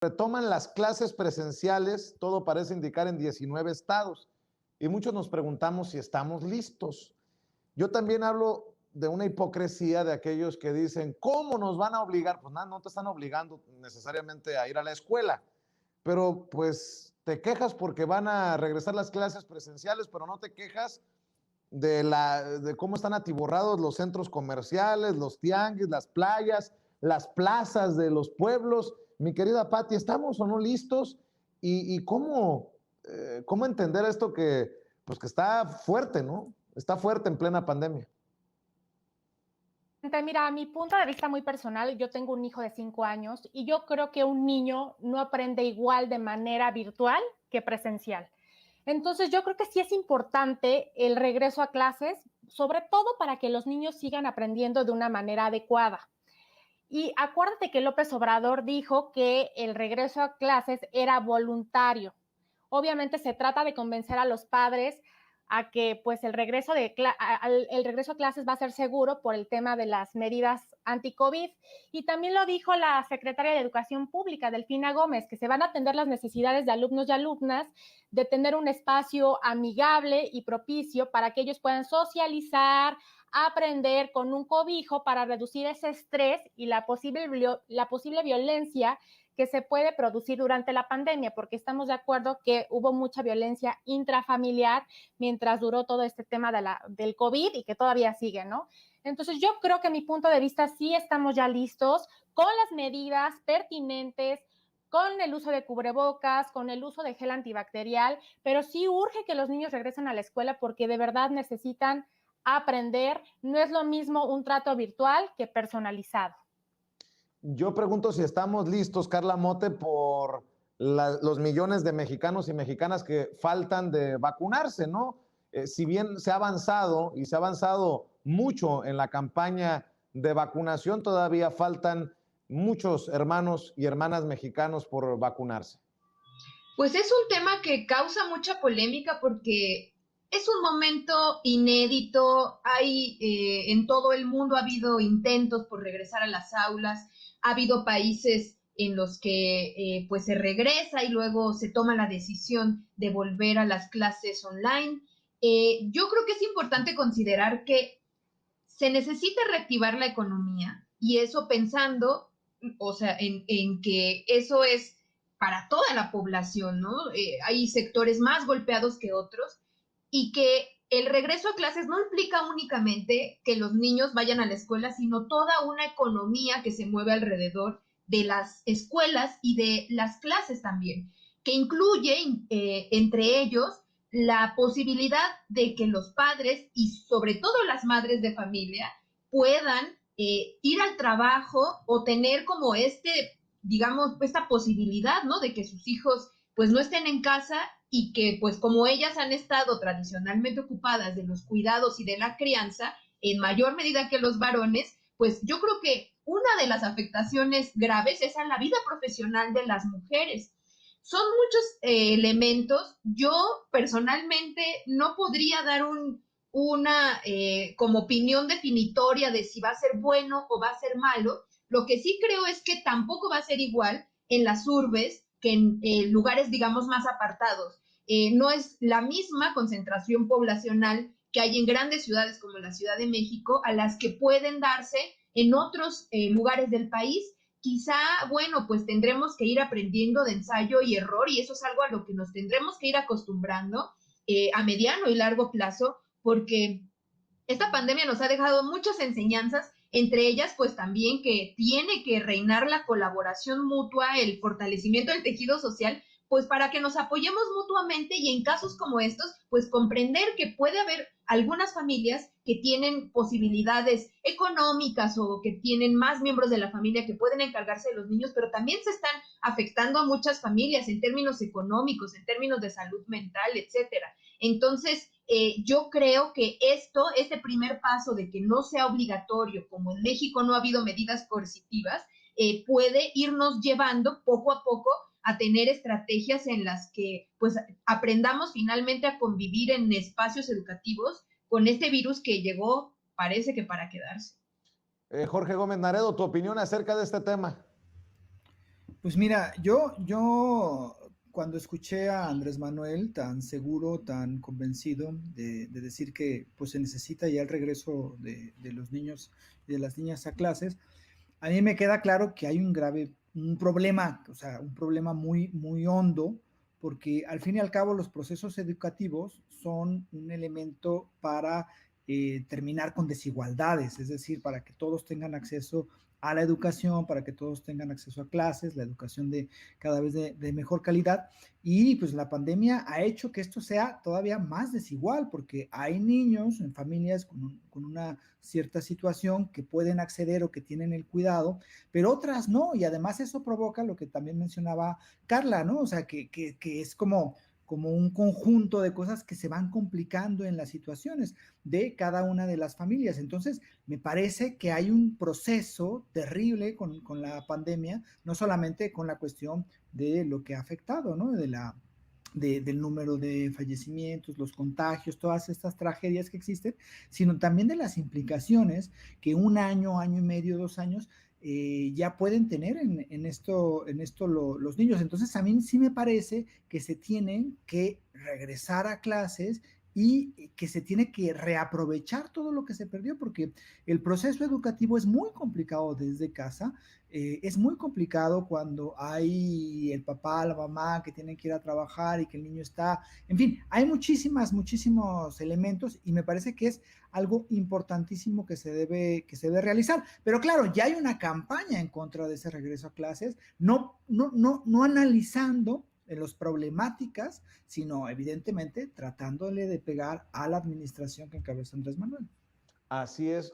retoman las clases presenciales, todo parece indicar en 19 estados, y muchos nos preguntamos si estamos listos. Yo también hablo de una hipocresía de aquellos que dicen, ¿cómo nos van a obligar? Pues nada, no te están obligando necesariamente a ir a la escuela, pero pues te quejas porque van a regresar las clases presenciales, pero no te quejas de cómo están atiborrados los centros comerciales, los tianguis, las playas, las plazas de los pueblos. Mi querida Pati, ¿estamos o no listos? ¿Y cómo entender esto pues que está fuerte, ¿no? Está fuerte en plena pandemia. Mira, a mi punto de vista muy personal, yo tengo un hijo de 5 años y yo creo que un niño no aprende igual de manera virtual que presencial. Entonces, yo creo que sí es importante el regreso a clases, sobre todo para que los niños sigan aprendiendo de una manera adecuada. Y acuérdate que López Obrador dijo que el regreso a clases era voluntario. Obviamente se trata de convencer a los padres a que pues el regreso a clases va a ser seguro por el tema de las medidas anti-COVID. Y también lo dijo la secretaria de Educación Pública, Delfina Gómez, que se van a atender las necesidades de alumnos y alumnas, de tener un espacio amigable y propicio para que ellos puedan socializar, aprender con un cobijo para reducir ese estrés y la posible violencia que se puede producir durante la pandemia, porque estamos de acuerdo que hubo mucha violencia intrafamiliar mientras duró todo este tema del COVID y que todavía sigue, ¿no? Entonces yo creo que a mi punto de vista sí estamos ya listos con las medidas pertinentes, con el uso de cubrebocas, con el uso de gel antibacterial, pero sí urge que los niños regresen a la escuela porque de verdad necesitan aprender. No es lo mismo un trato virtual que personalizado. Yo pregunto si estamos listos, Carla Mote, por los millones de mexicanos y mexicanas que faltan de vacunarse, ¿no? Si bien se ha avanzado y se ha avanzado mucho en la campaña de vacunación, todavía faltan muchos hermanos y hermanas mexicanos por vacunarse. Pues es un tema que causa mucha polémica porque es un momento inédito. En todo el mundo ha habido intentos por regresar a las aulas, ha habido países en los que pues se regresa y luego se toma la decisión de volver a las clases online. Yo creo que es importante considerar que se necesita reactivar la economía y eso pensando, o sea, en que eso es para toda la población, ¿no? Hay sectores más golpeados que otros y que el regreso a clases no implica únicamente que los niños vayan a la escuela, sino toda una economía que se mueve alrededor de las escuelas y de las clases también, que incluye entre ellos la posibilidad de que los padres y sobre todo las madres de familia puedan ir al trabajo o tener como digamos, esta posibilidad, ¿no? De que sus hijos pues no estén en casa y que pues como ellas han estado tradicionalmente ocupadas de los cuidados y de la crianza en mayor medida que los varones, pues yo creo que una de las afectaciones graves es a la vida profesional de las mujeres. Son muchos elementos. Yo personalmente no podría dar una como opinión definitoria de si va a ser bueno o va a ser malo. Lo que sí creo es que tampoco va a ser igual en las urbes que en lugares, digamos, más apartados. No es la misma concentración poblacional que hay en grandes ciudades como la Ciudad de México a las que pueden darse en otros lugares del país. Quizá, bueno, pues tendremos que ir aprendiendo de ensayo y error y eso es algo a lo que nos tendremos que ir acostumbrando a mediano y largo plazo, porque esta pandemia nos ha dejado muchas enseñanzas, entre ellas pues también que tiene que reinar la colaboración mutua, el fortalecimiento del tejido social, pues para que nos apoyemos mutuamente y en casos como estos, pues comprender que puede haber algunas familias que tienen posibilidades económicas o que tienen más miembros de la familia que pueden encargarse de los niños, pero también se están afectando a muchas familias en términos económicos, en términos de salud mental, etcétera. Entonces, yo creo que este primer paso de que no sea obligatorio, como en México no ha habido medidas coercitivas, puede irnos llevando poco a poco a tener estrategias en las que pues aprendamos finalmente a convivir en espacios educativos con este virus que llegó, parece que para quedarse. Jorge Gómez Naredo, tu opinión acerca de este tema. Pues mira, yo cuando escuché a Andrés Manuel tan seguro, tan convencido de decir que pues se necesita ya el regreso de los niños y de las niñas a clases, a mí me queda claro que hay un problema, o sea, un problema muy, muy hondo, porque al fin y al cabo los procesos educativos son un elemento para terminar con desigualdades, es decir, para que todos tengan acceso a la educación, para que todos tengan acceso a clases, la educación de cada vez de mejor calidad. Y pues la pandemia ha hecho que esto sea todavía más desigual, porque hay niños en familias con una cierta situación que pueden acceder o que tienen el cuidado, pero otras no, y además eso provoca lo que también mencionaba Carla, ¿no? O sea, que es como un conjunto de cosas que se van complicando en las situaciones de cada una de las familias. Entonces, me parece que hay un proceso terrible con la pandemia, no solamente con la cuestión de lo que ha afectado, ¿no? Del número de fallecimientos, los contagios, todas estas tragedias que existen, sino también de las implicaciones que un año, año y medio, 2 años, ya pueden tener en esto los niños. Entonces a mí sí me parece que se tienen que regresar a clases y que se tiene que reaprovechar todo lo que se perdió, porque el proceso educativo es muy complicado desde casa, es muy complicado cuando hay el papá, la mamá que tienen que ir a trabajar y que el niño está, en fin, hay muchísimos elementos y me parece que es algo importantísimo que se debe realizar. Pero claro, ya hay una campaña en contra de ese regreso a clases, no analizando en las problemáticas, sino evidentemente tratándole de pegar a la administración que encabeza Andrés Manuel. Así es.